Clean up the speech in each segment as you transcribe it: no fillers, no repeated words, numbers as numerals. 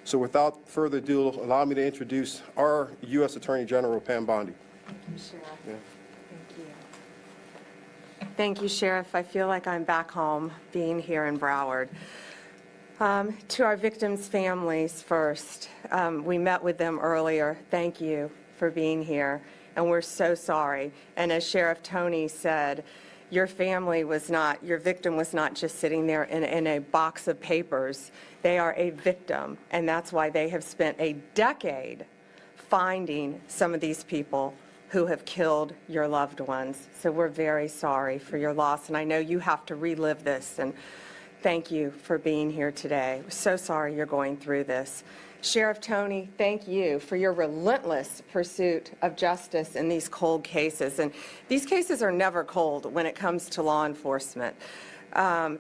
So without further ado, allow me to introduce our U.S. Attorney General, Pam Bondi. Thank you, Sheriff. Yeah. Thank you. Thank you, Sheriff. I feel like I'm back home being here in Broward. To our victims' families first, we met with them earlier. Thank you for being here, and we're so sorry. And as Sheriff Tony said, your family was not, your victim was not just sitting there in a box of papers. They are a victim, and that's why they have spent a decade finding some of these people who have killed your loved ones. So we're very sorry for your loss, and I know you have to relive this, and thank you for being here today. We're so sorry you're going through this. Sheriff Tony, thank you for your relentless pursuit of justice in these cold cases. And these cases are never cold when it comes to law enforcement. And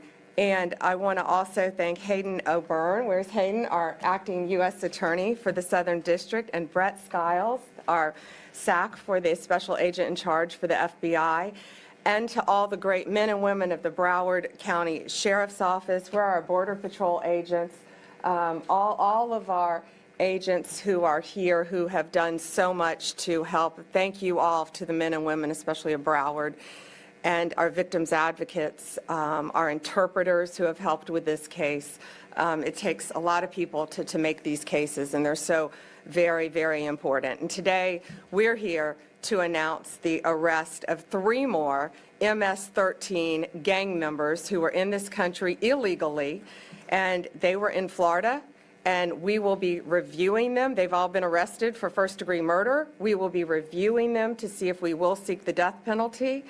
I want to also thank Hayden O'Byrne. Where's Hayden? Our acting U.S. Attorney for the Southern District, and Brett Skiles, our SAC for the Special Agent in Charge for the FBI. And to all the great men and women of the Broward County Sheriff's Office, where our Border Patrol agents, all of our agents who are here who have done so much to help. Thank you all to the men and women, especially of Broward, and our victims advocates, our interpreters who have helped with this case. It takes a lot of people to make these cases, and they're so very, very important. And today we're here to announce the arrest of 3 more MS-13 gang members who were in this country illegally, and they were in Florida, and we will be reviewing them. They've all been arrested for first-degree murder. We will be reviewing them to see if we will seek the death penalty.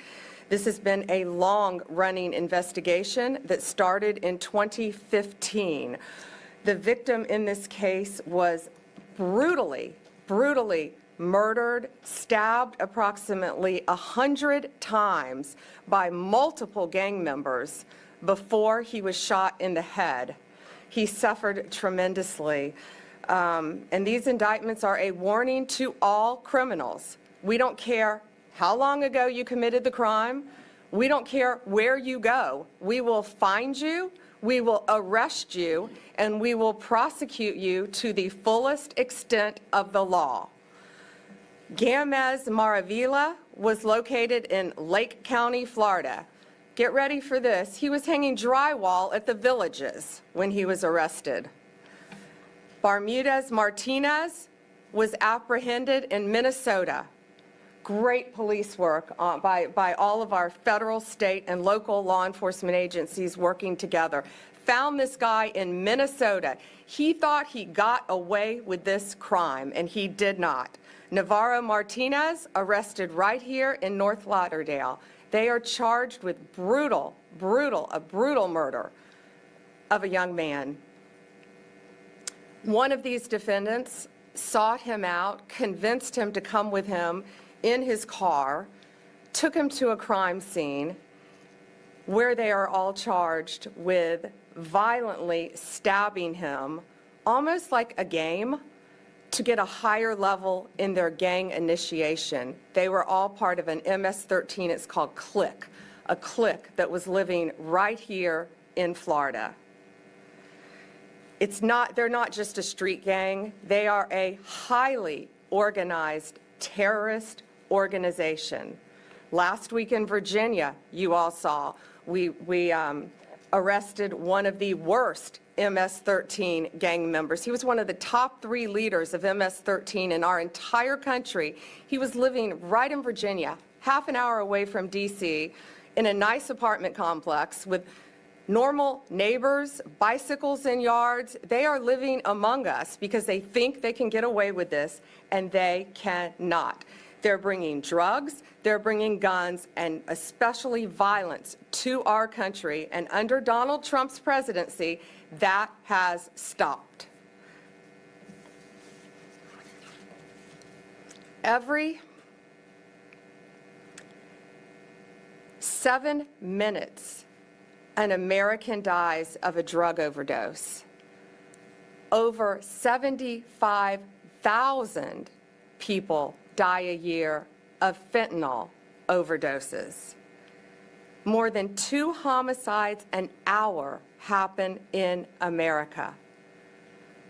This has been a long-running investigation that started in 2015. The victim in this case was brutally murdered, stabbed approximately 100 times by multiple gang members before he was shot in the head. He suffered tremendously. And these indictments are a warning to all criminals. We don't care how long ago you committed the crime. We don't care where you go. We will find you, we will arrest you, and we will prosecute you to the fullest extent of the law. Gamez Maravilla was located in Lake County, Florida. Get ready for this. He was hanging drywall at the Villages when he was arrested. Bermudez Martinez was apprehended in Minnesota. Great police work by all of our federal, state, and local law enforcement agencies working together. Found this guy in Minnesota. He thought he got away with this crime, and he did not. Navarro Martinez arrested right here in North Lauderdale. They are charged with a brutal murder of a young man. One of these defendants sought him out, convinced him to come with him in his car, took him to a crime scene where they are all charged with violently stabbing him, almost like a game, to get a higher level in their gang initiation. They were all part of an MS-13, it's called Click, a clique that was living right here in Florida. They're not just a street gang, they are a highly organized terrorist organization. Last week in Virginia, you all saw, we arrested one of the worst MS-13 gang members. He was one of the top 3 leaders of MS-13 in our entire country. He was living right in Virginia, half an hour away from DC, in a nice apartment complex with normal neighbors, bicycles in yards. They are living among us because they think they can get away with this, and they cannot. They're bringing drugs, they're bringing guns, and especially violence to our country. And under Donald Trump's presidency, that has stopped. Every 7 minutes, an American dies of a drug overdose. Over 75,000 people die a year of fentanyl overdoses. More than 2 homicides an hour happen in America.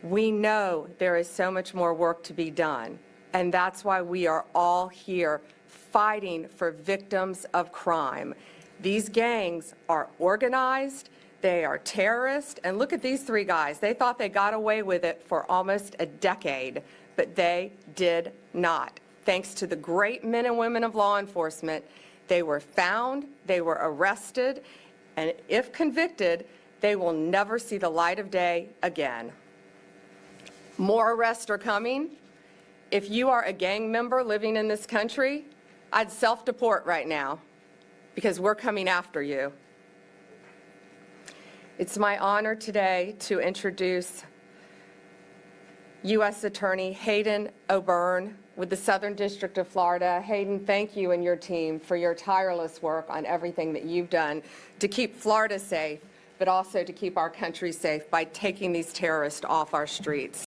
We know there is so much more work to be done, and that's why we are all here fighting for victims of crime. These gangs are organized, they are terrorists, and look at these three guys. They thought they got away with it for almost a decade, but they did not. Thanks to the great men and women of law enforcement, they were found, they were arrested, and if convicted, they will never see the light of day again. More arrests are coming. If you are a gang member living in this country, I'd self-deport right now because we're coming after you. It's my honor today to introduce U.S. Attorney Hayden O'Byrne with the Southern District of Florida. Hayden, thank you and your team for your tireless work on everything that you've done to keep Florida safe, but also to keep our country safe by taking these terrorists off our streets.